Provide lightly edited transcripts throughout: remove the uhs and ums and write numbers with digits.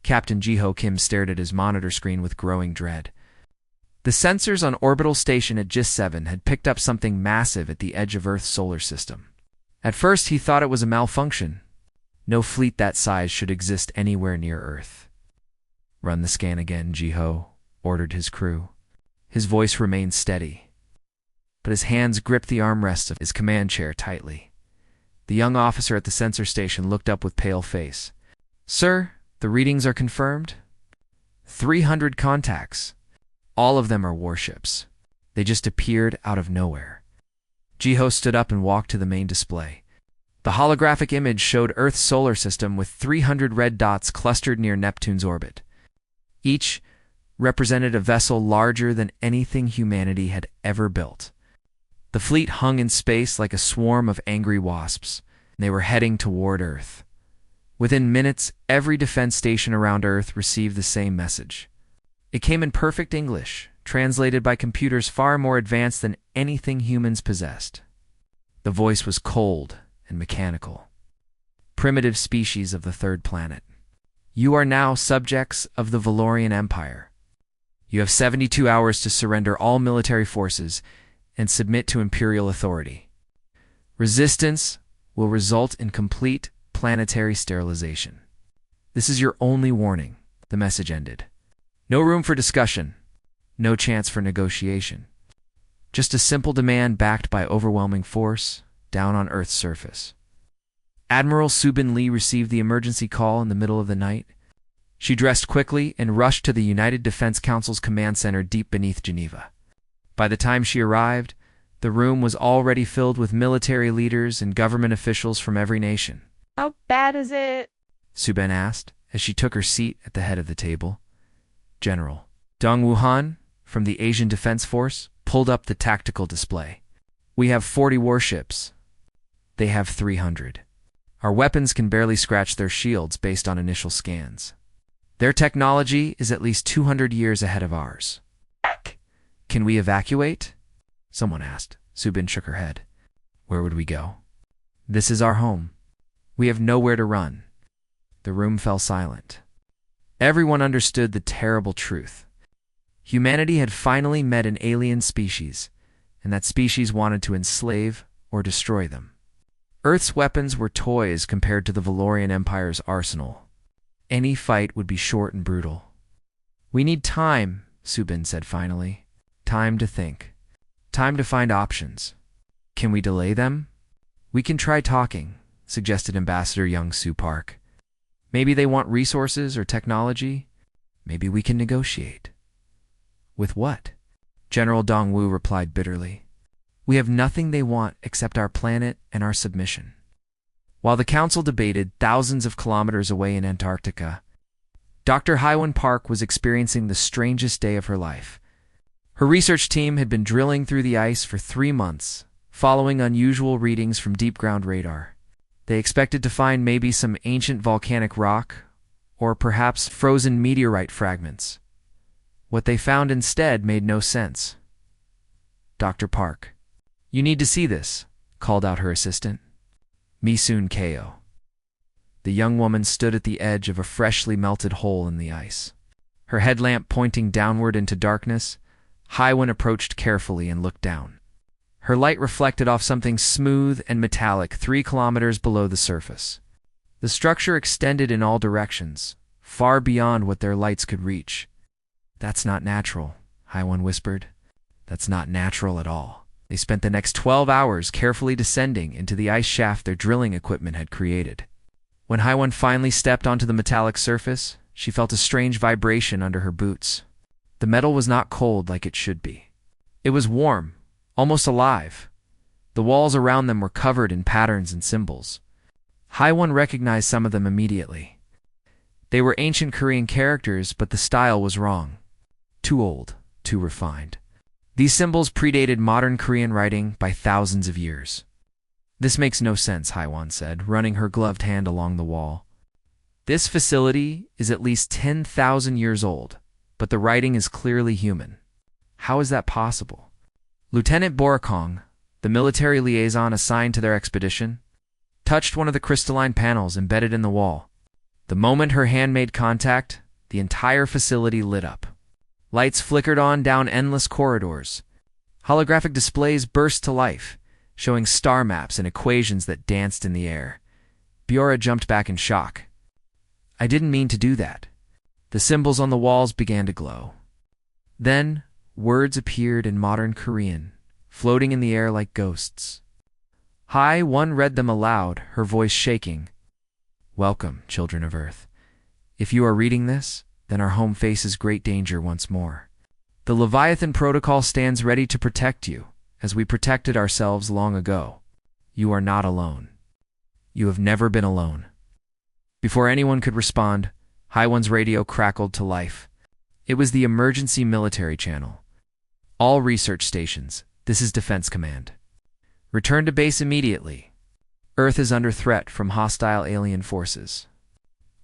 Captain Jiho Kim stared at his monitor screen with growing dread. The sensors on orbital station at JIS 7 had picked up something massive at the edge of Earth's solar system. At first, he thought it was a malfunction. No fleet that size should exist anywhere near Earth. "Run the scan again, Jiho," ordered his crew. His voice remained steady, but his hands gripped the armrests of his command chair tightly. The young officer at the sensor station looked up with pale face. "Sir, the readings are confirmed. 300 contacts. All of them are warships. They just appeared out of nowhere." Jiho stood up and walked to the main display. The holographic image showed Earth's solar system with 300 red dots clustered near Neptune's orbit. Each represented a vessel larger than anything humanity had ever built. The fleet hung in space like a swarm of angry wasps, and they were heading toward Earth. Within minutes, every defense station around Earth received the same message. It came in perfect English, translated by computers far more advanced than anything humans possessed. The voice was cold and mechanical. "Primitive species of the third planet. You are now subjects of the Valorian Empire. You have 72 hours to surrender all military forces and submit to imperial authority. Resistance will result in complete planetary sterilization. This is your only warning," the message ended. "No room for discussion. No chance for negotiation. Just a simple demand backed by overwhelming force down on Earth's surface." Admiral Subin Lee received the emergency call in the middle of the night. She dressed quickly and rushed to the United Defense Council's command center deep beneath Geneva. By the time she arrived, the room was already filled with military leaders and government officials from every nation. "How bad is it?" Subin asked as she took her seat at the head of the table. General Dong Wuhan, from the Asian Defense Force, pulled up the tactical display. "We have 40 warships. They have 300. Our weapons can barely scratch their shields based on initial scans. Their technology is at least 200 years ahead of ours." "Can we evacuate?" someone asked. Subin shook her head. "Where would we go? This is our home. We have nowhere to run." The room fell silent. Everyone understood the terrible truth. Humanity had finally met an alien species, and that species wanted to enslave or destroy them. Earth's weapons were toys compared to the Valorian Empire's arsenal. Any fight would be short and brutal. "We need time," Subin said finally. "Time to think. Time to find options. Can we delay them?" "We can try talking," suggested Ambassador Young Soo Park. "Maybe they want resources or technology. Maybe we can negotiate." "With what?" General Dongwu replied bitterly. "We have nothing they want except our planet and our submission." While the council debated thousands of kilometers away in Antarctica, Dr. Haiwan Park was experiencing the strangest day of her life. Her research team had been drilling through the ice for 3 months, following unusual readings from deep-ground radar. They expected to find maybe some ancient volcanic rock, or perhaps frozen meteorite fragments. What they found instead made no sense. "Dr. Park, you need to see this," called out her assistant, Misun Ko. The young woman stood at the edge of a freshly melted hole in the ice. Her headlamp pointing downward into darkness, Haiwan approached carefully and looked down. Her light reflected off something smooth and metallic 3 kilometers below the surface. The structure extended in all directions, far beyond what their lights could reach. "That's not natural," Haiwan whispered. "That's not natural at all." They spent the next 12 hours carefully descending into the ice shaft their drilling equipment had created. When Haiwan finally stepped onto the metallic surface, she felt a strange vibration under her boots. The metal was not cold like it should be. It was warm, almost alive. The walls around them were covered in patterns and symbols. Haiwan recognized some of them immediately. They were ancient Korean characters, but the style was wrong. Too old, too refined. These symbols predated modern Korean writing by thousands of years. "This makes no sense," Haiwan said, running her gloved hand along the wall. "This facility is at least 10,000 years old, but the writing is clearly human. How is that possible?" Lieutenant Borakong, the military liaison assigned to their expedition, touched one of the crystalline panels embedded in the wall. The moment her hand made contact, the entire facility lit up. Lights flickered on down endless corridors. Holographic displays burst to life, showing star maps and equations that danced in the air. Biora jumped back in shock. I didn't mean to do that. The symbols on the walls began to glow. Then, words appeared in modern Korean, floating in the air like ghosts. HFY read them aloud, her voice shaking. Welcome, children of Earth. If you are reading this, then our home faces great danger once more. The Leviathan Protocol stands ready to protect you, as we protected ourselves long ago. You are not alone. You have never been alone. Before anyone could respond, HFY's radio crackled to life. It was the emergency military channel. All research stations, this is Defense Command. Return to base immediately. Earth is under threat from hostile alien forces.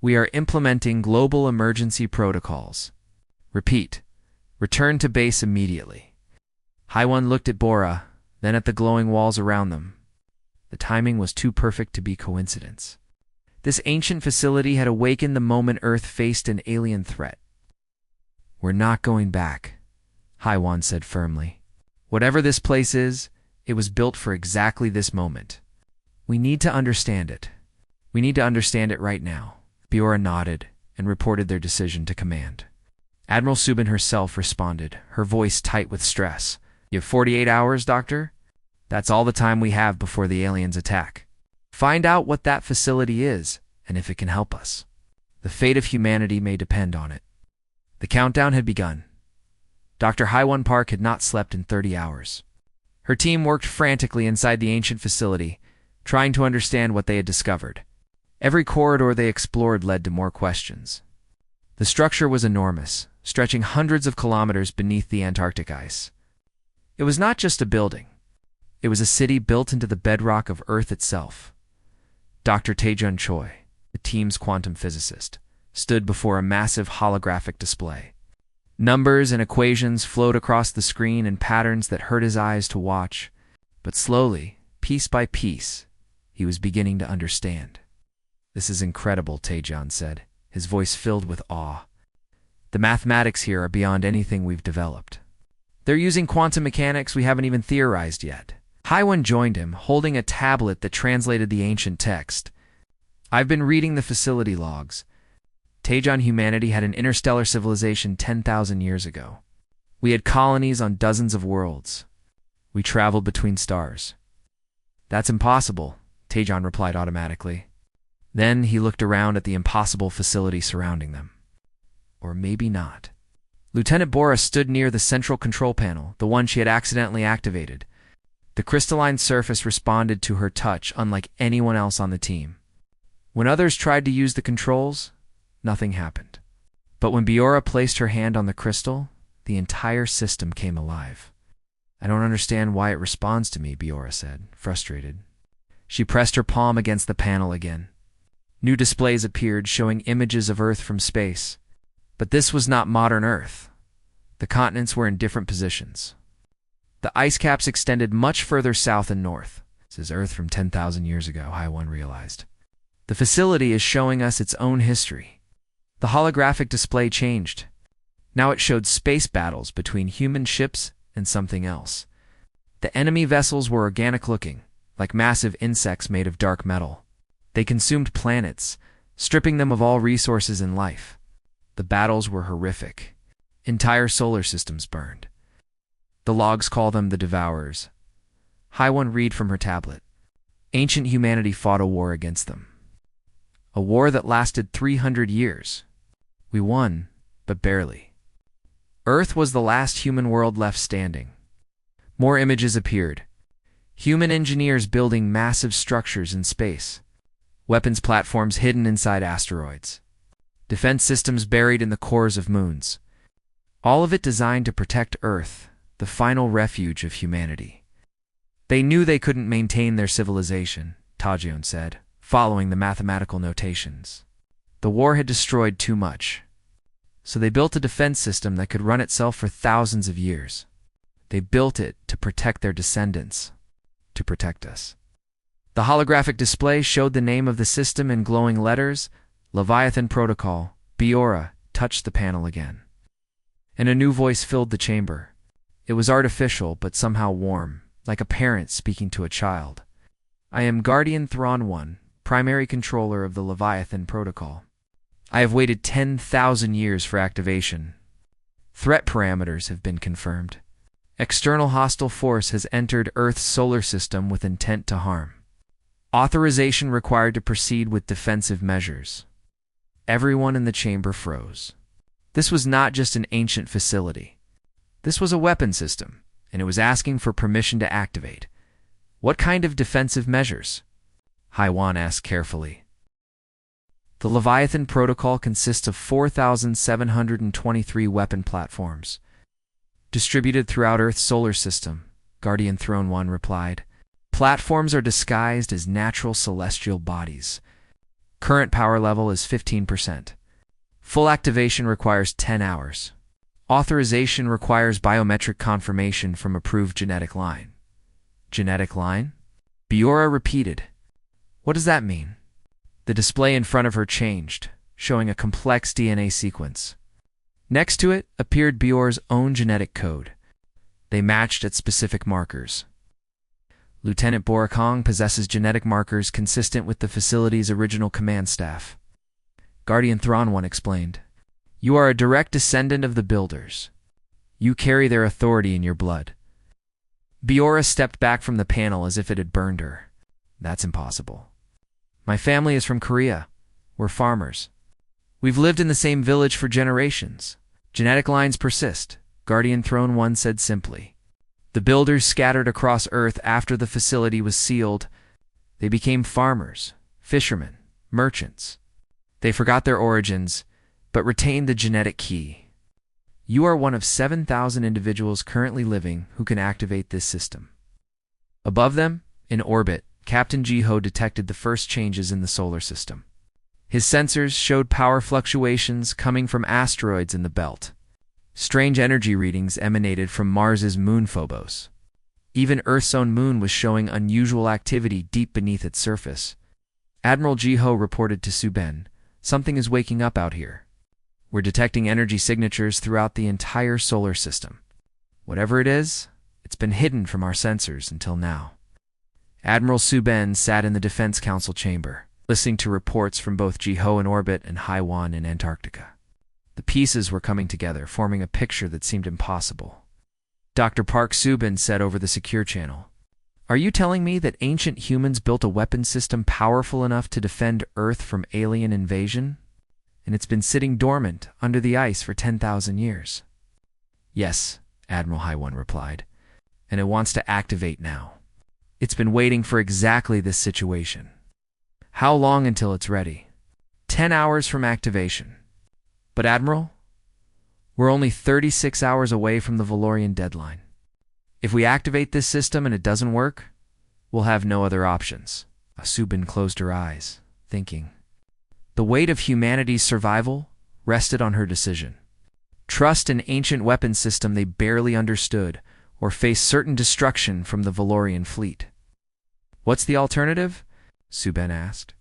We are implementing global emergency protocols. Repeat, return to base immediately. HFY looked at Bora, then at the glowing walls around them. The timing was too perfect to be coincidence. This ancient facility had awakened the moment Earth faced an alien threat. We're not going back, HFY said firmly. Whatever this place is, it was built for exactly this moment. We need to understand it. We need to understand it right now. Biora nodded and reported their decision to command. Admiral Subin herself responded, her voice tight with stress. You have 48 hours, Doctor? That's all the time we have before the aliens attack. Find out what that facility is and if it can help us. The fate of humanity may depend on it. The countdown had begun. Dr. HFY Park had not slept in 30 hours. Her team worked frantically inside the ancient facility, trying to understand what they had discovered. Every corridor they explored led to more questions. The structure was enormous, stretching hundreds of kilometers beneath the Antarctic ice. It was not just a building. It was a city built into the bedrock of Earth itself. Dr. Taejun Choi, the team's quantum physicist, stood before a massive holographic display. Numbers and equations flowed across the screen in patterns that hurt his eyes to watch, but slowly, piece by piece, he was beginning to understand. This is incredible, Taejun said, his voice filled with awe. The mathematics here are beyond anything we've developed. They're using quantum mechanics we haven't even theorized yet. HFY joined him, holding a tablet that translated the ancient text. I've been reading the facility logs. Taejun humanity had an interstellar civilization 10,000 years ago. We had colonies on dozens of worlds. We traveled between stars. That's impossible, Taejun replied automatically. Then he looked around at the impossible facility surrounding them. Or maybe not. Lieutenant Bora stood near the central control panel, the one she had accidentally activated. The crystalline surface responded to her touch unlike anyone else on the team. When others tried to use the controls, nothing happened. But when Biora placed her hand on the crystal, the entire system came alive. I don't understand why it responds to me, Biora said, frustrated. She pressed her palm against the panel again. New displays appeared showing images of Earth from space. But this was not modern Earth. The continents were in different positions. The ice caps extended much further south and north. This is Earth from 10,000 years ago, HFY realized. The facility is showing us its own history. The holographic display changed. Now it showed space battles between human ships and something else. The enemy vessels were organic-looking, like massive insects made of dark metal. They consumed planets, stripping them of all resources and life. The battles were horrific. Entire solar systems burned. The logs call them the Devourers. HFY read from her tablet. Ancient humanity fought a war against them. A war that lasted 300 years. We won, but barely. Earth was the last human world left standing. More images appeared. Human engineers building massive structures in space. Weapons platforms hidden inside asteroids. Defense systems buried in the cores of moons. All of it designed to protect Earth, the final refuge of humanity. They knew they couldn't maintain their civilization, Taejun said, following the mathematical notations. The war had destroyed too much. So they built a defense system that could run itself for thousands of years. They built it to protect their descendants, to protect us. The holographic display showed the name of the system in glowing letters, Leviathan Protocol, Biora, touched the panel again. And a new voice filled the chamber. It was artificial, but somehow warm, like a parent speaking to a child. I am Guardian Thrawn 1, primary controller of the Leviathan Protocol. I have waited 10,000 years for activation. Threat parameters have been confirmed. External hostile force has entered Earth's solar system with intent to harm. Authorization required to proceed with defensive measures. Everyone in the chamber froze. This was not just an ancient facility. This was a weapon system, and it was asking for permission to activate. What kind of defensive measures? Haiwan asked carefully. The Leviathan Protocol consists of 4,723 weapon platforms, distributed throughout Earth's solar system, Guardian Throne 1 replied. Platforms are disguised as natural celestial bodies. Current power level is 15%. Full activation requires 10 hours. Authorization requires biometric confirmation from approved genetic line. Genetic line? Biora repeated. What does that mean? The display in front of her changed, showing a complex DNA sequence. Next to it appeared Biora's own genetic code. They matched at specific markers. Lieutenant Borakong possesses genetic markers consistent with the facility's original command staff. Guardian Thrawn 1 explained. You are a direct descendant of the Builders. You carry their authority in your blood. Biora stepped back from the panel as if it had burned her. That's impossible. My family is from Korea. We're farmers. We've lived in the same village for generations. Genetic lines persist, Guardian Throne 1 said simply. The Builders scattered across Earth after the facility was sealed. They became farmers, fishermen, merchants. They forgot their origins, but retained the genetic key. You are one of 7,000 individuals currently living who can activate this system. Above them, in orbit, Captain Ji-Ho detected the first changes in the solar system. His sensors showed power fluctuations coming from asteroids in the belt. Strange energy readings emanated from Mars's moon Phobos. Even Earth's own moon was showing unusual activity deep beneath its surface. Admiral Ji-Ho reported to Suben, something is waking up out here. We're detecting energy signatures throughout the entire solar system. Whatever it is, it's been hidden from our sensors until now. Admiral Suben sat in the Defense Council chamber, listening to reports from both Ji-Ho in orbit and Haiwan in Antarctica. The pieces were coming together, forming a picture that seemed impossible. Dr. Park Subin said over the secure channel, Are you telling me that ancient humans built a weapon system powerful enough to defend Earth from alien invasion? And it's been sitting dormant under the ice for 10,000 years. Yes, Admiral Haiwan replied, and it wants to activate now. It's been waiting for exactly this situation. How long until it's ready? 10 hours from activation. But Admiral, we're only 36 hours away from the Valorian deadline. If we activate this system and it doesn't work, we'll have no other options. Subin closed her eyes, thinking. The weight of humanity's survival rested on her decision. Trust an ancient weapon system they barely understood, or face certain destruction from the Valorian fleet. What's the alternative? Suben asked.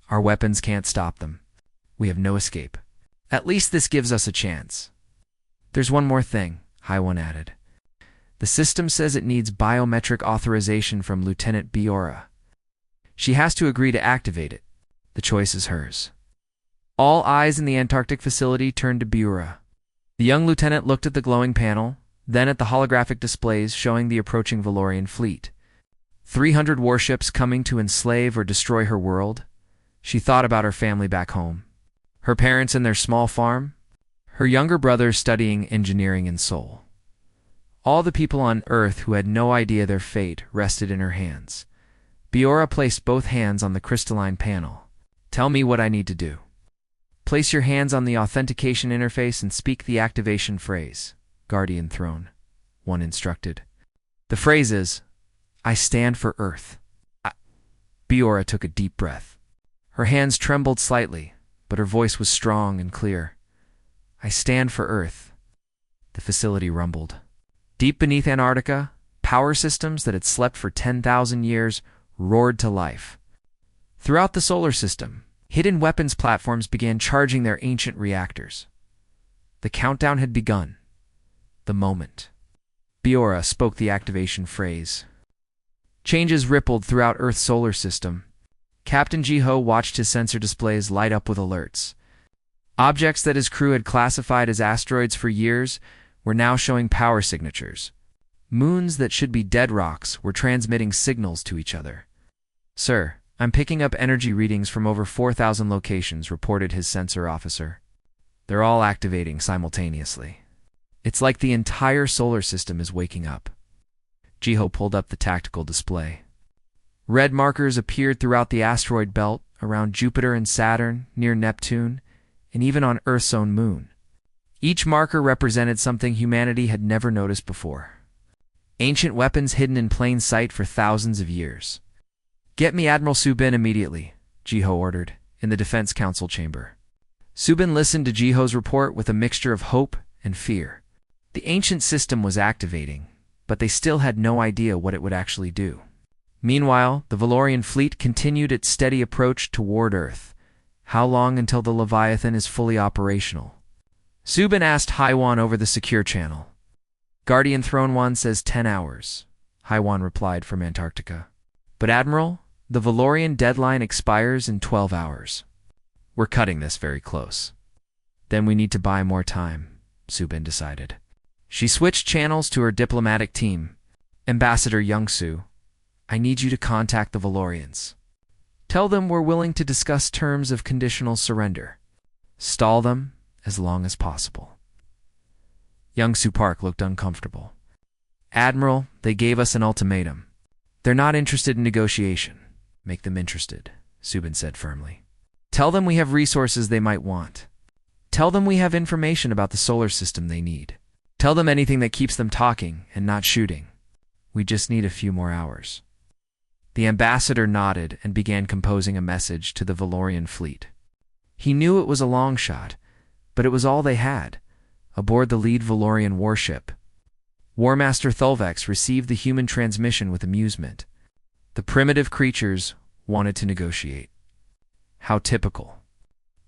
Our weapons can't stop them. We have no escape. At least this gives us a chance. There's one more thing, Haiwan added. The system says it needs biometric authorization from Lieutenant Biora. She has to agree to activate it. The choice is hers. All eyes in the Antarctic facility turned to Biora. The young lieutenant looked at the glowing panel, then at the holographic displays showing the approaching Valorian fleet. 300 warships coming to enslave or destroy her world. She thought about her family back home. Her parents and their small farm. Her younger brothers studying engineering in Seoul. All the people on Earth who had no idea their fate rested in her hands. Biora placed both hands on the crystalline panel. Tell me what I need to do. Place your hands on the authentication interface and speak the activation phrase, Guardian Throne 1 instructed. The phrase is, I stand for Earth. Biora took a deep breath. Her hands trembled slightly, but her voice was strong and clear. I stand for Earth. The facility rumbled. Deep beneath Antarctica, power systems that had slept for 10,000 years roared to life. Throughout the solar system, Hidden weapons platforms began charging their ancient reactors. The countdown had begun. The moment. Biora spoke the activation phrase. Changes rippled throughout Earth's solar system. Captain Jiho watched his sensor displays light up with alerts. Objects that his crew had classified as asteroids for years were now showing power signatures. Moons that should be dead rocks were transmitting signals to each other. "Sir, I'm picking up energy readings from over 4,000 locations," reported his sensor officer. "They're all activating simultaneously. It's like the entire solar system is waking up." Jiho pulled up the tactical display. Red markers appeared throughout the asteroid belt, around Jupiter and Saturn, near Neptune, and even on Earth's own moon. Each marker represented something humanity had never noticed before. Ancient weapons hidden in plain sight for thousands of years. "Get me Admiral Subin immediately," Jiho ordered, in the Defense Council chamber. Subin listened to Jiho's report with a mixture of hope and fear. The ancient system was activating, but they still had no idea what it would actually do. Meanwhile, the Valorian fleet continued its steady approach toward Earth. How long until the Leviathan is fully operational? Subin asked Haiwan over the secure channel. "Guardian Throne One says 10 hours, Haiwan replied from Antarctica. "But Admiral, the Valorian deadline expires in 12 hours. We're cutting this very close." "Then we need to buy more time," Subin decided. She switched channels to her diplomatic team. "Ambassador Youngsu, I need you to contact the Valorians. Tell them we're willing to discuss terms of conditional surrender. Stall them as long as possible." Youngsu Park looked uncomfortable. "Admiral, they gave us an ultimatum. They're not interested in negotiation." "Make them interested," Subin said firmly. "Tell them we have resources they might want. Tell them we have information about the solar system they need. Tell them anything that keeps them talking and not shooting. We just need a few more hours." The ambassador nodded and began composing a message to the Valorian fleet. He knew it was a long shot, but it was all they had. Aboard the lead Valorian warship, Warmaster Thulvex received the human transmission with amusement. The primitive creatures wanted to negotiate. How typical.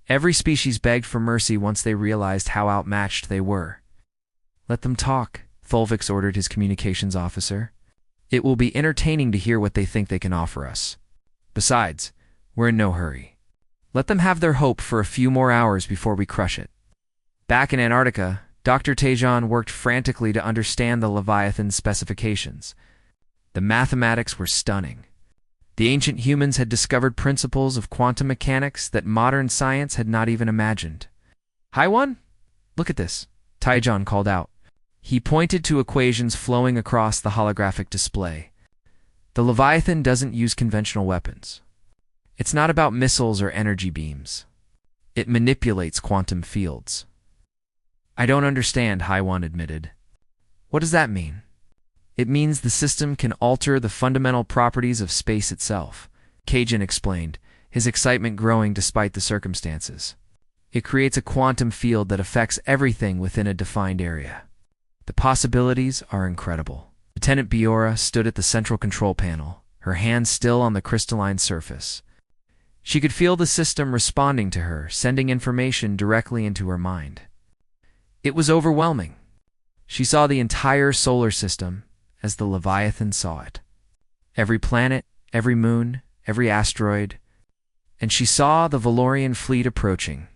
Every species begged for mercy once they realized how outmatched they were. "Let them talk," Thulvex ordered his communications officer. "It will be entertaining to hear what they think they can offer us. Besides, we're in no hurry. Let them have their hope for a few more hours before we crush it." Back in Antarctica, Dr. Tejan worked frantically to understand the Leviathan's specifications. The mathematics were stunning. The ancient humans had discovered principles of quantum mechanics that modern science had not even imagined. "Haiwan, look at this," Tejan called out. He pointed to equations flowing across the holographic display. "The Leviathan doesn't use conventional weapons. It's not about missiles or energy beams. It manipulates quantum fields." "I don't understand," Haiwan admitted. "What does that mean?" "It means the system can alter the fundamental properties of space itself," Kajin explained, his excitement growing despite the circumstances. "It creates a quantum field that affects everything within a defined area. The possibilities are incredible." Lieutenant Biora stood at the central control panel, her hands still on the crystalline surface. She could feel the system responding to her, sending information directly into her mind. It was overwhelming. She saw the entire solar system as the Leviathan saw it. Every planet, every moon, every asteroid. And she saw the Valorian fleet approaching.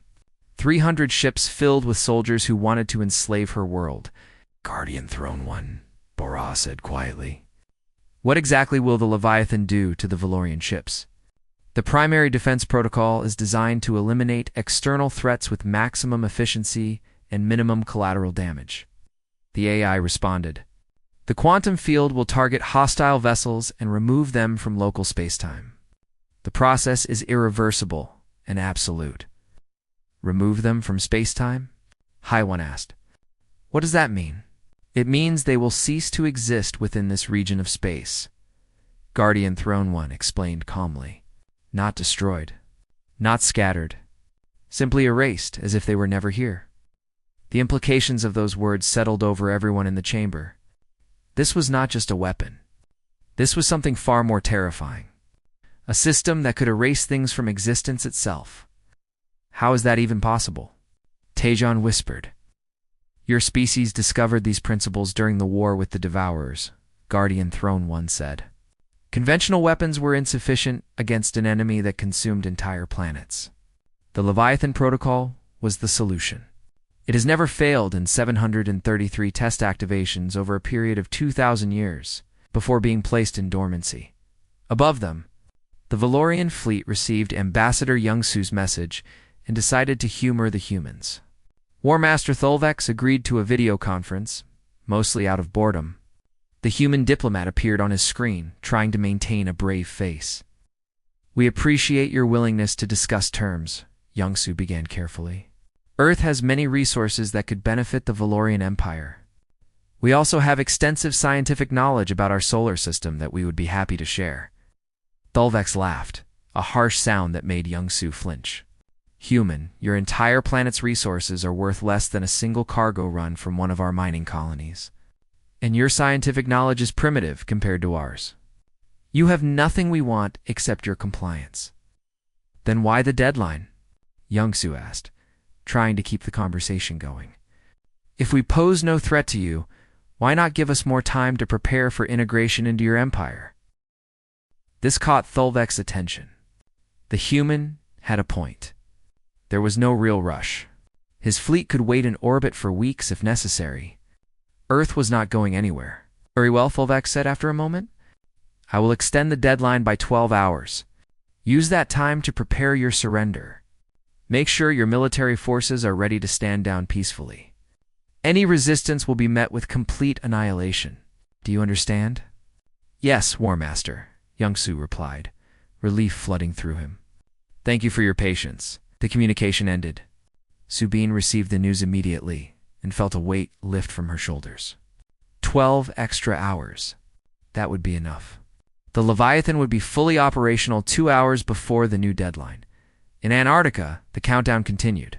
300 ships filled with soldiers who wanted to enslave her world. "Guardian Throne One," Bora said quietly. "What exactly will the Leviathan do to the Valorian ships?" "The primary defense protocol is designed to eliminate external threats with maximum efficiency and minimum collateral damage." The AI responded. "The quantum field will target hostile vessels and remove them from local spacetime. The process is irreversible and absolute." "Remove them from spacetime?" Haiwan asked. "What does that mean?" "It means they will cease to exist within this region of space," Guardian Throne One explained calmly. "Not destroyed, not scattered, simply erased as if they were never here." The implications of those words settled over everyone in the chamber. This was not just a weapon. This was something far more terrifying. A system that could erase things from existence itself. How is that even possible? Tejon whispered. Your species discovered these principles during the war with the Devourers, Guardian Throne One said. Conventional weapons were insufficient against an enemy that consumed entire planets. The Leviathan Protocol was the solution. It has never failed in 733 test activations over a period of 2,000 years before being placed in dormancy. Above them, the Valorian fleet received Ambassador Youngsu's message and decided to humor the humans. War Master Thulvex agreed to a video conference, mostly out of boredom. The human diplomat appeared on his screen, trying to maintain a brave face. We appreciate your willingness to discuss terms, Youngsu began carefully. Earth has many resources that could benefit the Valorian Empire. We also have extensive scientific knowledge about our solar system that we would be happy to share. Thulvex laughed, a harsh sound that made Youngsu flinch. Human, your entire planet's resources are worth less than a single cargo run from one of our mining colonies. And your scientific knowledge is primitive compared to ours. You have nothing we want except your compliance. Then why the deadline? Youngsu asked, trying to keep the conversation going. If we pose no threat to you, why not give us more time to prepare for integration into your empire? This caught Thulvex's attention. The human had a point. There was no real rush. His fleet could wait in orbit for weeks if necessary. Earth was not going anywhere. Very well, Thulvex said after a moment. I will extend the deadline by 12 hours. Use that time to prepare your surrender. Make sure your military forces are ready to stand down peacefully. Any resistance will be met with complete annihilation. Do you understand? Yes, War Master, Youngsu replied, relief flooding through him. Thank you for your patience. The communication ended. Subin received the news immediately and felt a weight lift from her shoulders. 12 extra hours. That would be enough. The Leviathan would be fully operational 2 hours before the new deadline. In Antarctica, the countdown continued.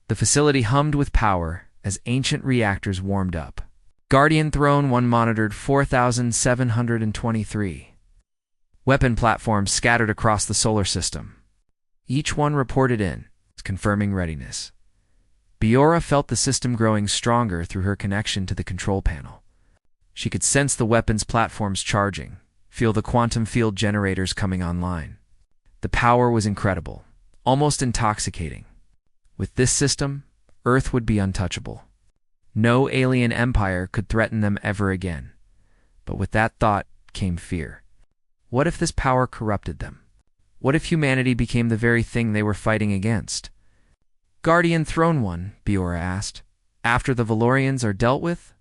The facility hummed with power as ancient reactors warmed up. Guardian Throne One monitored 4,723. Weapon platforms scattered across the solar system. Each one reported in, confirming readiness. Biora felt the system growing stronger through her connection to the control panel. She could sense the weapons platforms charging, feel the quantum field generators coming online. The power was incredible, almost intoxicating. With this system, Earth would be untouchable. No alien empire could threaten them ever again. But with that thought came fear. What if this power corrupted them? What if humanity became the very thing they were fighting against? Guardian Throne One, Biora asked. After the Valorians are dealt with,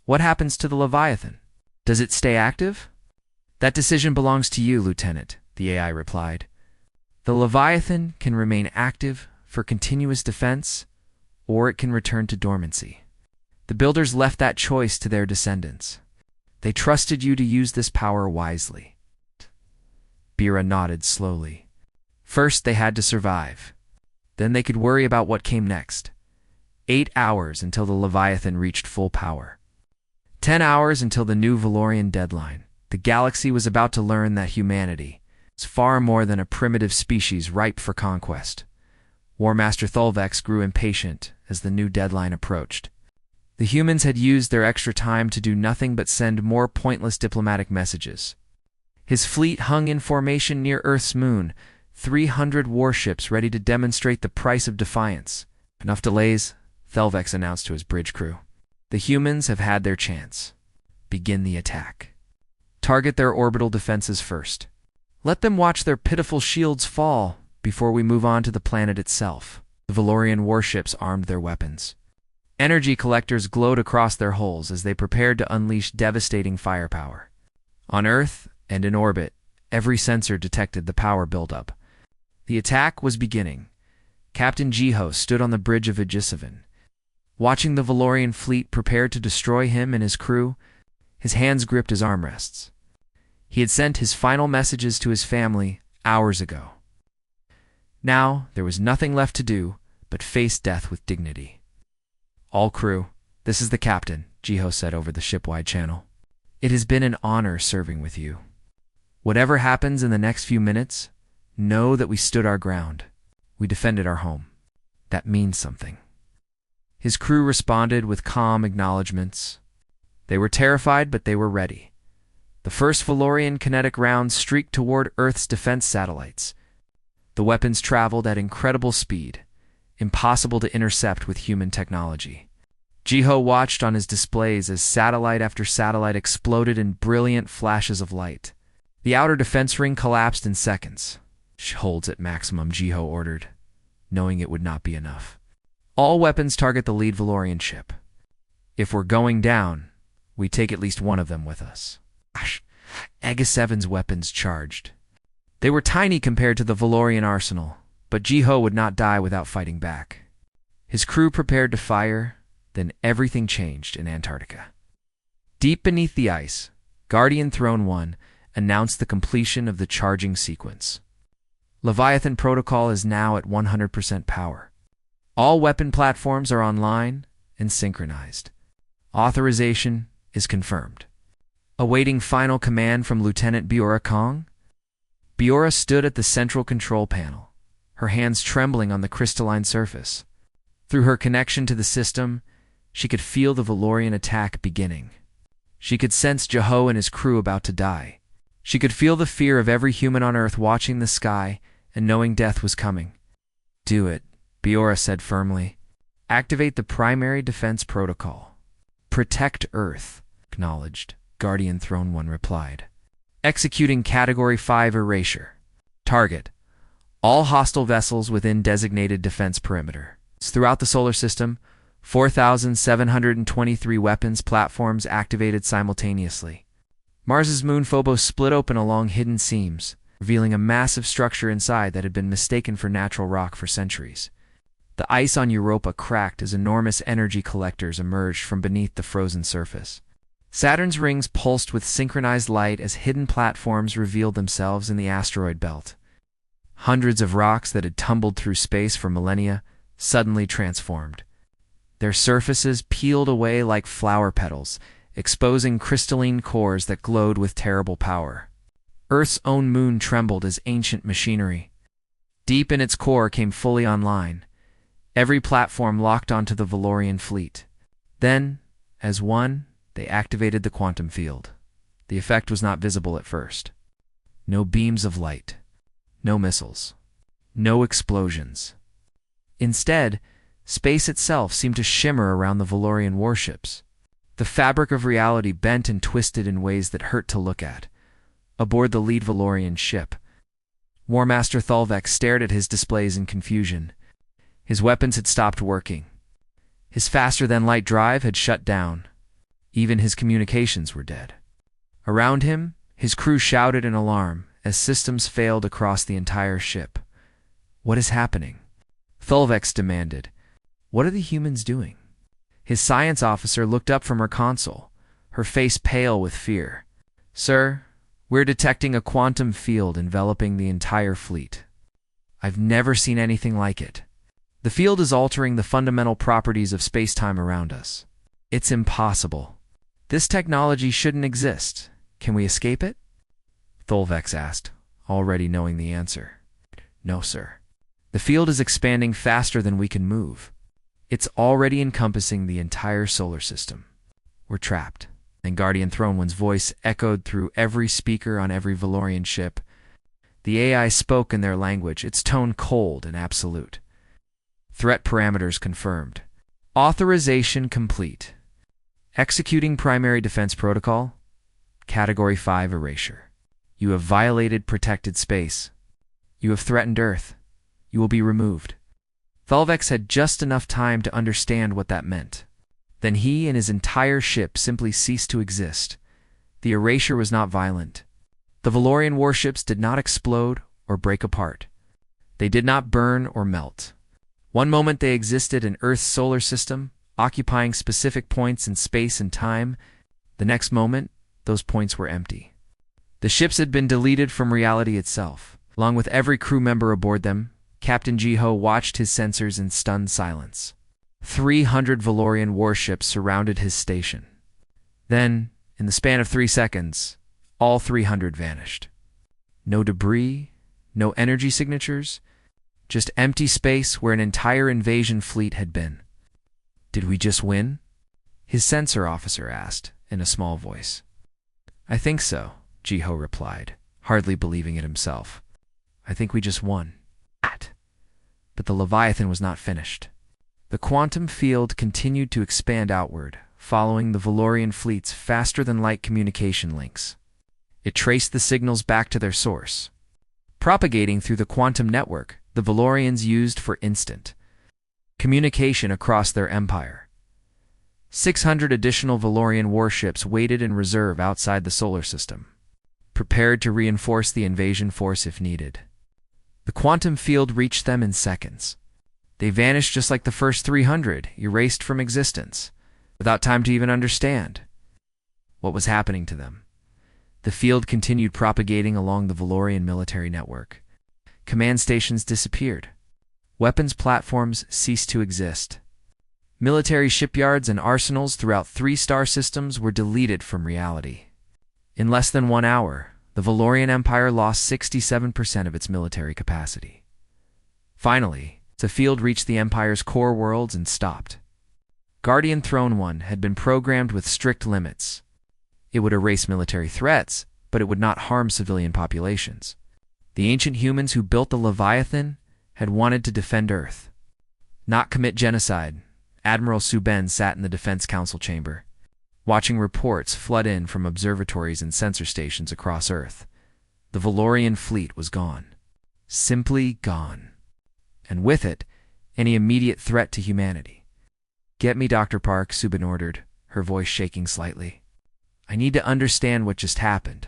what happens to the Leviathan? Does it stay active? That decision belongs to you, Lieutenant, the AI replied. The Leviathan can remain active for continuous defense, or it can return to dormancy. The builders left that choice to their descendants. They trusted you to use this power wisely. Bira nodded slowly. First, they had to survive. Then they could worry about what came next. 8 hours until the Leviathan reached full power. 10 hours until the new Valorian deadline. The galaxy was about to learn that humanity is far more than a primitive species ripe for conquest. War Master Thulvex grew impatient as the new deadline approached. The humans had used their extra time to do nothing but send more pointless diplomatic messages. His fleet hung in formation near Earth's moon, 300 warships ready to demonstrate the price of defiance. Enough delays, Thulvex announced to his bridge crew. The humans have had their chance. Begin the attack. Target their orbital defenses first. Let them watch their pitiful shields fall before we move on to the planet itself. The Valorian warships armed their weapons. Energy collectors glowed across their hulls as they prepared to unleash devastating firepower. On Earth and in orbit, every sensor detected the power buildup. The attack was beginning. Captain Jiho stood on the bridge of Aegisivan. Watching the Valorian fleet prepare to destroy him and his crew, his hands gripped his armrests. He had sent his final messages to his family hours ago. Now, there was nothing left to do but face death with dignity. All crew, this is the captain, Jiho said over the ship-wide channel. It has been an honor serving with you. Whatever happens in the next few minutes, know that we stood our ground. We defended our home. That means something." His crew responded with calm acknowledgments. They were terrified, but they were ready. The first Valorian kinetic rounds streaked toward Earth's defense satellites. The weapons traveled at incredible speed, impossible to intercept with human technology. Jiho watched on his displays as satellite after satellite exploded in brilliant flashes of light. The outer defense ring collapsed in seconds. "Holds at maximum," Jiho ordered, knowing it would not be enough. "All weapons target the lead Valorian ship. If we're going down, we take at least one of them with us." Aegis 7's weapons charged. They were tiny compared to the Valorian arsenal, but Jiho would not die without fighting back. His crew prepared to fire, then everything changed in Antarctica. Deep beneath the ice, Guardian Throne 1 announced the completion of the charging sequence. Leviathan Protocol is now at 100% power. All weapon platforms are online and synchronized. Authorization is confirmed. Awaiting final command from Lieutenant Biora Kong. Biora stood at the central control panel, her hands trembling on the crystalline surface. Through her connection to the system, she could feel the Valorian attack beginning. She could sense Jiho and his crew about to die. She could feel the fear of every human on Earth watching the sky and knowing death was coming. "Do it," Biora said firmly. "Activate the primary defense protocol. Protect Earth." "Acknowledged," Guardian Throne 1 replied. "Executing Category 5 erasure. Target: all hostile vessels within designated defense perimeter." Throughout the solar system, 4,723 weapons platforms activated simultaneously. Mars's moon Phobos split open along hidden seams, revealing a massive structure inside that had been mistaken for natural rock for centuries. The ice on Europa cracked as enormous energy collectors emerged from beneath the frozen surface. Saturn's rings pulsed with synchronized light as hidden platforms revealed themselves in the asteroid belt. Hundreds of rocks that had tumbled through space for millennia suddenly transformed. Their surfaces peeled away like flower petals, exposing crystalline cores that glowed with terrible power. Earth's own moon trembled as ancient machinery. Deep in its core came fully online. Every platform locked onto the Valorian fleet. Then, as one, they activated the quantum field. The effect was not visible at first. No beams of light. No missiles. No explosions. Instead, space itself seemed to shimmer around the Valorian warships. The fabric of reality bent and twisted in ways that hurt to look at. Aboard the lead Valorian ship, War Master Thalvek stared at his displays in confusion. His weapons had stopped working. His faster-than-light drive had shut down. Even his communications were dead. Around him, his crew shouted in alarm as systems failed across the entire ship. "What is happening?" Thalvex demanded. "What are the humans doing?" His science officer looked up from her console, her face pale with fear. "Sir, we're detecting a quantum field enveloping the entire fleet. I've never seen anything like it. The field is altering the fundamental properties of space-time around us. It's impossible. This technology shouldn't exist. Can we escape it?" Tholvex asked, already knowing the answer. "No, sir. The field is expanding faster than we can move. It's already encompassing the entire solar system. We're trapped." And Guardian Throne One's voice echoed through every speaker on every Valorian ship. The AI spoke in their language, its tone cold and absolute. Threat parameters confirmed. Authorization complete. Executing primary defense protocol. Category 5 erasure. You have violated protected space. You have threatened Earth. You will be removed. Thalvex had just enough time to understand what that meant. Then he and his entire ship simply ceased to exist. The erasure was not violent. The Valorian warships did not explode or break apart. They did not burn or melt. One moment they existed in Earth's solar system, occupying specific points in space and time. The next moment, those points were empty. The ships had been deleted from reality itself. Along with every crew member aboard them, Captain Jiho watched his sensors in stunned silence. 300 Valorian warships surrounded his station. Then, in the span of 3 seconds, all 300 vanished. No debris, no energy signatures, just empty space where an entire invasion fleet had been. Did we just win? His sensor officer asked, in a small voice. I think so, Jiho replied, hardly believing it himself. I think we just won. But the Leviathan was not finished. The quantum field continued to expand outward, following the Valorian fleet's faster-than-light communication links. It traced the signals back to their source, propagating through the quantum network the Valorians used for instant communication across their empire. 600 additional Valorian warships waited in reserve outside the solar system, prepared to reinforce the invasion force if needed. The quantum field reached them in seconds. They vanished just like the first 300, erased from existence, without time to even understand what was happening to them. The field continued propagating along the Valorian military network. Command stations disappeared. Weapons platforms ceased to exist. Military shipyards and arsenals throughout 3-star systems were deleted from reality. In less than 1 hour, the Valorian Empire lost 67% of its military capacity. Finally, the field reached the Empire's core worlds and stopped. Guardian Throne 1 had been programmed with strict limits. It would erase military threats, but it would not harm civilian populations. The ancient humans who built the Leviathan had wanted to defend Earth, not commit genocide. Admiral Suben sat in the Defense Council chamber, watching reports flood in from observatories and sensor stations across Earth. The Valorian fleet was gone. Simply gone. And with it, any immediate threat to humanity. Get me Dr. Park, Suben ordered, her voice shaking slightly. I need to understand what just happened.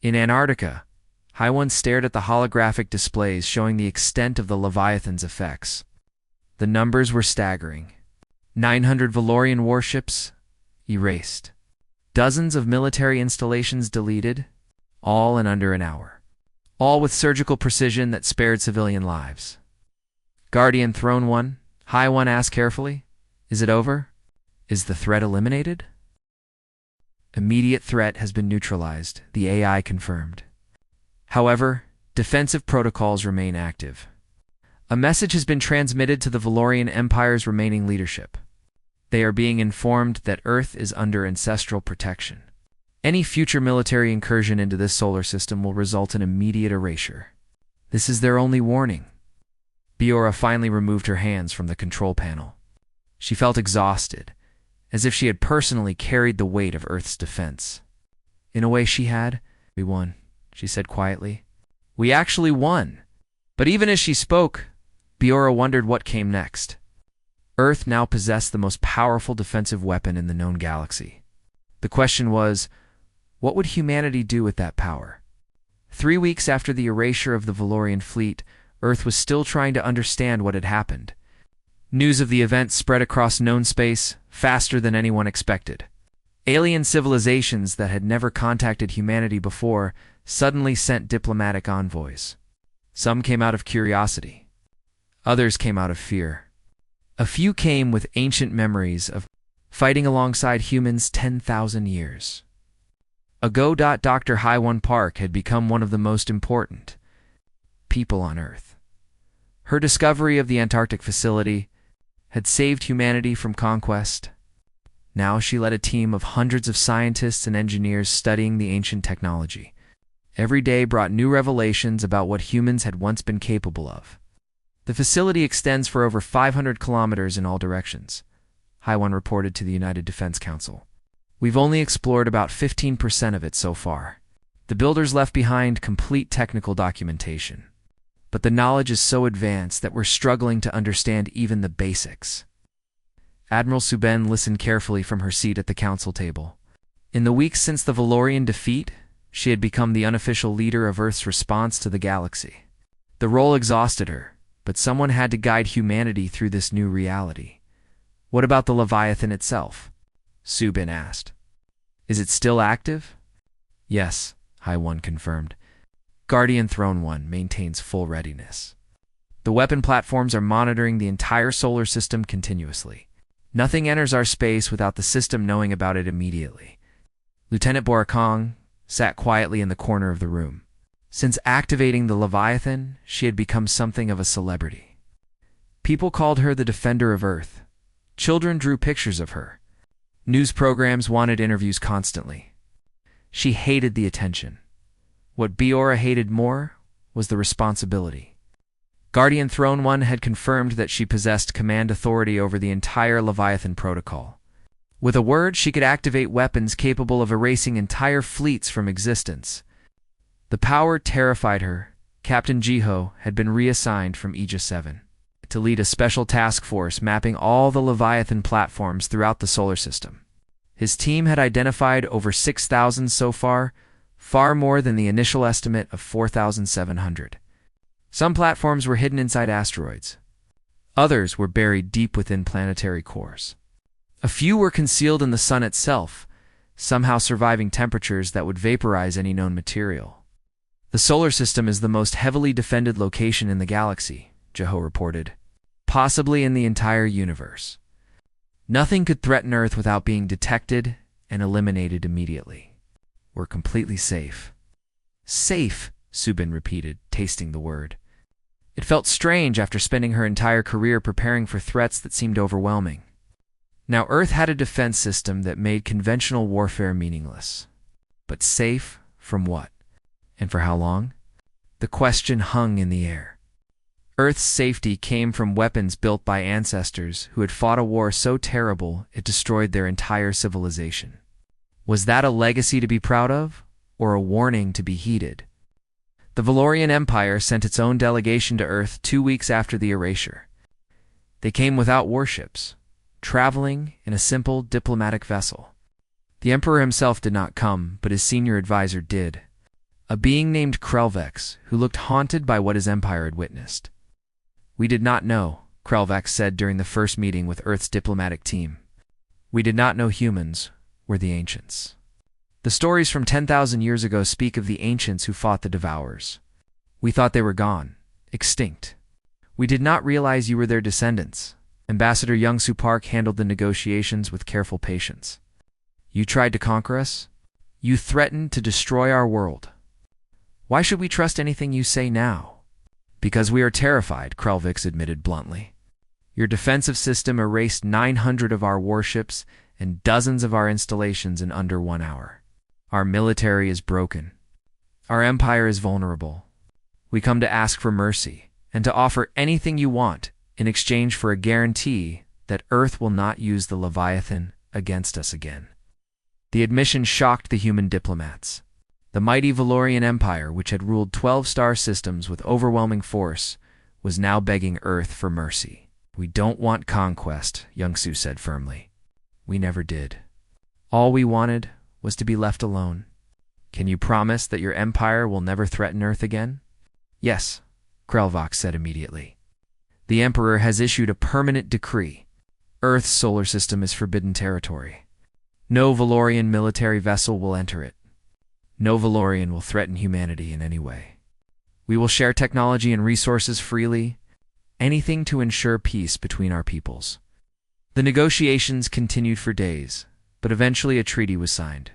In Antarctica, Haiwan stared at the holographic displays showing the extent of the Leviathan's effects. The numbers were staggering. 900 Valorian warships erased. Dozens of military installations deleted, all in under an hour. All with surgical precision that spared civilian lives. Guardian Throne 1, Haiwan asked carefully, is it over? Is the threat eliminated? Immediate threat has been neutralized, the AI confirmed. However, defensive protocols remain active. A message has been transmitted to the Valorian Empire's remaining leadership. They are being informed that Earth is under ancestral protection. Any future military incursion into this solar system will result in immediate erasure. This is their only warning. Biora finally removed her hands from the control panel. She felt exhausted, as if she had personally carried the weight of Earth's defense. In a way she had. We won, she said quietly. We actually won. But even as she spoke, Biora wondered what came next. Earth now possessed the most powerful defensive weapon in the known galaxy. The question was, what would humanity do with that power? 3 weeks after the erasure of the Valorian fleet, Earth was still trying to understand what had happened. News of the event spread across known space faster than anyone expected. Alien civilizations that had never contacted humanity before suddenly sent diplomatic envoys. Some came out of curiosity. Others came out of fear. A few came with ancient memories of fighting alongside humans 10,000 years ago. Dr. Haiwan Park had become one of the most important people on Earth. Her discovery of the Antarctic facility had saved humanity from conquest. Now she led a team of hundreds of scientists and engineers studying the ancient technology. Every day brought new revelations about what humans had once been capable of. The facility extends for over 500 kilometers in all directions, Haiwan reported to the United Defense Council. We've only explored about 15% of it so far. The builders left behind complete technical documentation. But the knowledge is so advanced that we're struggling to understand even the basics. Admiral Suben listened carefully from her seat at the council table. In the weeks since the Valorian defeat, she had become the unofficial leader of Earth's response to the galaxy. The role exhausted her, but someone had to guide humanity through this new reality. What about the Leviathan itself? Suben asked. Is it still active? Yes, Haiwan confirmed. Guardian Throne 1 maintains full readiness. The weapon platforms are monitoring the entire solar system continuously. Nothing enters our space without the system knowing about it immediately. Lieutenant Borakong sat quietly in the corner of the room. Since activating the Leviathan, she had become something of a celebrity. People called her the Defender of Earth. Children drew pictures of her. News programs wanted interviews constantly. She hated the attention. What Biora hated more was the responsibility. Guardian Throne One had confirmed that she possessed command authority over the entire Leviathan protocol. With a word, she could activate weapons capable of erasing entire fleets from existence. The power terrified her. Captain Jiho had been reassigned from Aegis 7 to lead a special task force mapping all the Leviathan platforms throughout the solar system. His team had identified over 6,000 so far, far more than the initial estimate of 4,700. Some platforms were hidden inside asteroids. Others were buried deep within planetary cores. A few were concealed in the sun itself, somehow surviving temperatures that would vaporize any known material. The solar system is the most heavily defended location in the galaxy, Jiho reported, possibly in the entire universe. Nothing could threaten Earth without being detected and eliminated immediately. We're completely safe. Safe, Subin repeated, tasting the word. It felt strange after spending her entire career preparing for threats that seemed overwhelming. Now Earth had a defense system that made conventional warfare meaningless. But safe from what? And for how long? The question hung in the air. Earth's safety came from weapons built by ancestors who had fought a war so terrible it destroyed their entire civilization. Was that a legacy to be proud of, or a warning to be heeded? The Valorian Empire sent its own delegation to Earth 2 weeks after the erasure. They came without warships, traveling in a simple diplomatic vessel. The Emperor himself did not come, but his senior advisor did, a being named Krelvex, who looked haunted by what his empire had witnessed. "We did not know," Krelvex said during the first meeting with Earth's diplomatic team. "We did not know humans were the ancients. The stories from 10,000 years ago speak of the ancients who fought the Devourers. We thought they were gone, extinct. We did not realize you were their descendants." Ambassador Youngsu Park handled the negotiations with careful patience. "You tried to conquer us. You threatened to destroy our world. Why should we trust anything you say now?" "Because we are terrified," Krelvix admitted bluntly. "Your defensive system erased 900 of our warships and dozens of our installations in under 1 hour. Our military is broken. Our empire is vulnerable. We come to ask for mercy and to offer anything you want in exchange for a guarantee that Earth will not use the Leviathan against us again." The admission shocked the human diplomats. The mighty Valorian Empire, which had ruled 12 star systems with overwhelming force, was now begging Earth for mercy. "We don't want conquest," Youngsu said firmly. "We never did. All we wanted was to be left alone. Can you promise that your empire will never threaten Earth again?" "Yes," Krelvox said immediately. "The Emperor has issued a permanent decree. Earth's solar system is forbidden territory. No Valorian military vessel will enter it. No Valorian will threaten humanity in any way. We will share technology and resources freely, anything to ensure peace between our peoples." The negotiations continued for days, but eventually a treaty was signed.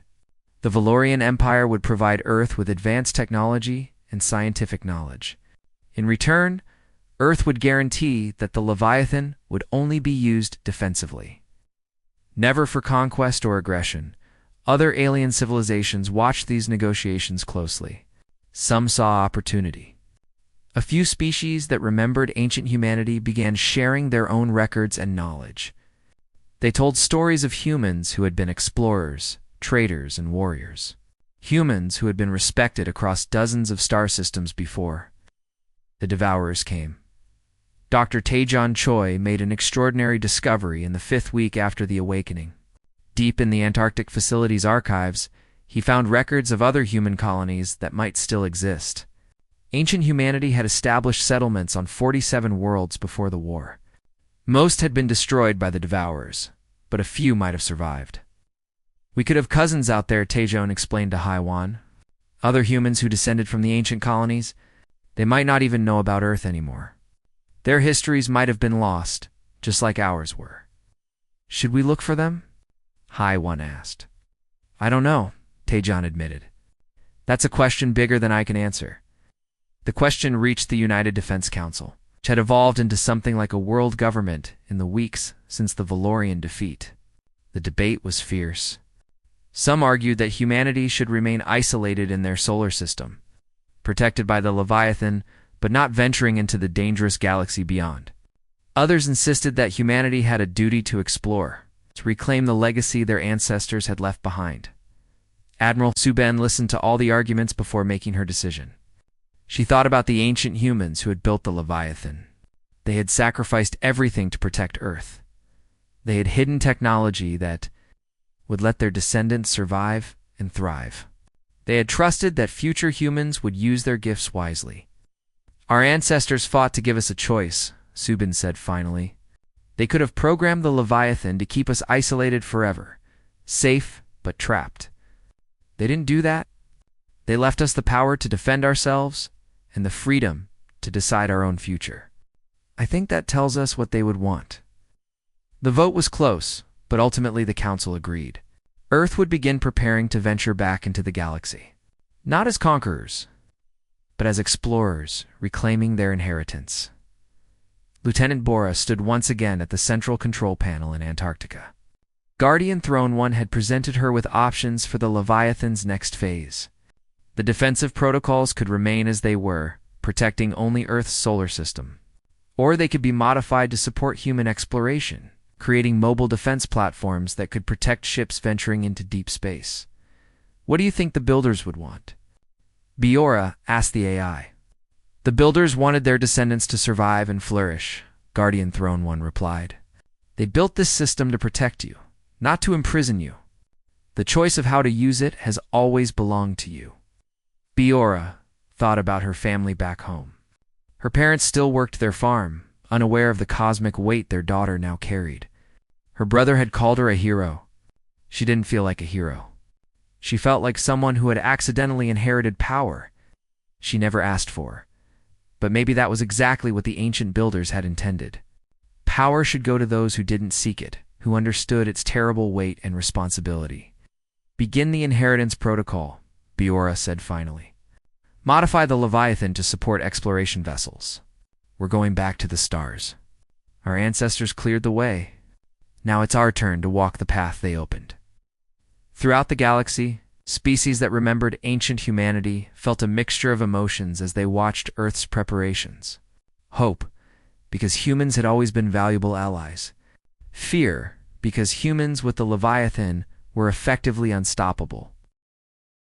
The Valorian Empire would provide Earth with advanced technology and scientific knowledge. In return, Earth would guarantee that the Leviathan would only be used defensively. Never for conquest or aggression, other alien civilizations watched these negotiations closely. Some saw opportunity. A few species that remembered ancient humanity began sharing their own records and knowledge. They told stories of humans who had been explorers, traders, and warriors. Humans who had been respected across dozens of star systems before. The Devourers came. Dr. Taejon Choi made an extraordinary discovery in the 5th week after the awakening. Deep in the Antarctic facility's archives, he found records of other human colonies that might still exist. Ancient humanity had established settlements on 47 worlds before the war. Most had been destroyed by the Devourers, but a few might have survived. "We could have cousins out there," Taejon explained to Haiwan. "Other humans who descended from the ancient colonies. They might not even know about Earth anymore. Their histories might have been lost, just like ours were." "Should we look for them?" Haiwan asked. "I don't know," Taejon admitted. "That's a question bigger than I can answer. The question reached the United Defense Council, which had evolved into something like a world government in the weeks since the Valorian defeat. The debate was fierce. Some argued that humanity should remain isolated in their solar system, protected by the Leviathan, but not venturing into the dangerous galaxy beyond. Others insisted that humanity had a duty to explore, to reclaim the legacy their ancestors had left behind. Admiral Suben listened to all the arguments before making her decision. She thought about the ancient humans who had built the Leviathan. They had sacrificed everything to protect Earth. They had hidden technology that would let their descendants survive and thrive. They had trusted that future humans would use their gifts wisely. Our ancestors fought to give us a choice, Subin said finally. They could have programmed the Leviathan to keep us isolated forever, safe but trapped. They didn't do that. They left us the power to defend ourselves and the freedom to decide our own future. I think that tells us what they would want. The vote was close, but ultimately the council agreed. Earth would begin preparing to venture back into the galaxy. Not as conquerors, but as explorers reclaiming their inheritance. Lieutenant Bora stood once again at the central control panel in Antarctica. Guardian Throne 1 had presented her with options for the Leviathan's next phase. The defensive protocols could remain as they were, protecting only Earth's solar system. Or they could be modified to support human exploration, creating mobile defense platforms that could protect ships venturing into deep space. What do you think the builders would want? Biora asked the AI. The builders wanted their descendants to survive and flourish, Guardian Throne 1 replied. They built this system to protect you, not to imprison you. The choice of how to use it has always belonged to you. Biora thought about her family back home. Her parents still worked their farm, unaware of the cosmic weight their daughter now carried. Her brother had called her a hero. She didn't feel like a hero. She felt like someone who had accidentally inherited power she never asked for. But maybe that was exactly what the ancient builders had intended. Power should go to those who didn't seek it, who understood its terrible weight and responsibility. Begin the inheritance protocol, Biora said finally. Modify the Leviathan to support exploration vessels. We're going back to the stars. Our ancestors cleared the way. Now it's our turn to walk the path they opened. Throughout the galaxy, species that remembered ancient humanity felt a mixture of emotions as they watched Earth's preparations. Hope, because humans had always been valuable allies. Fear, because humans with the Leviathan were effectively unstoppable.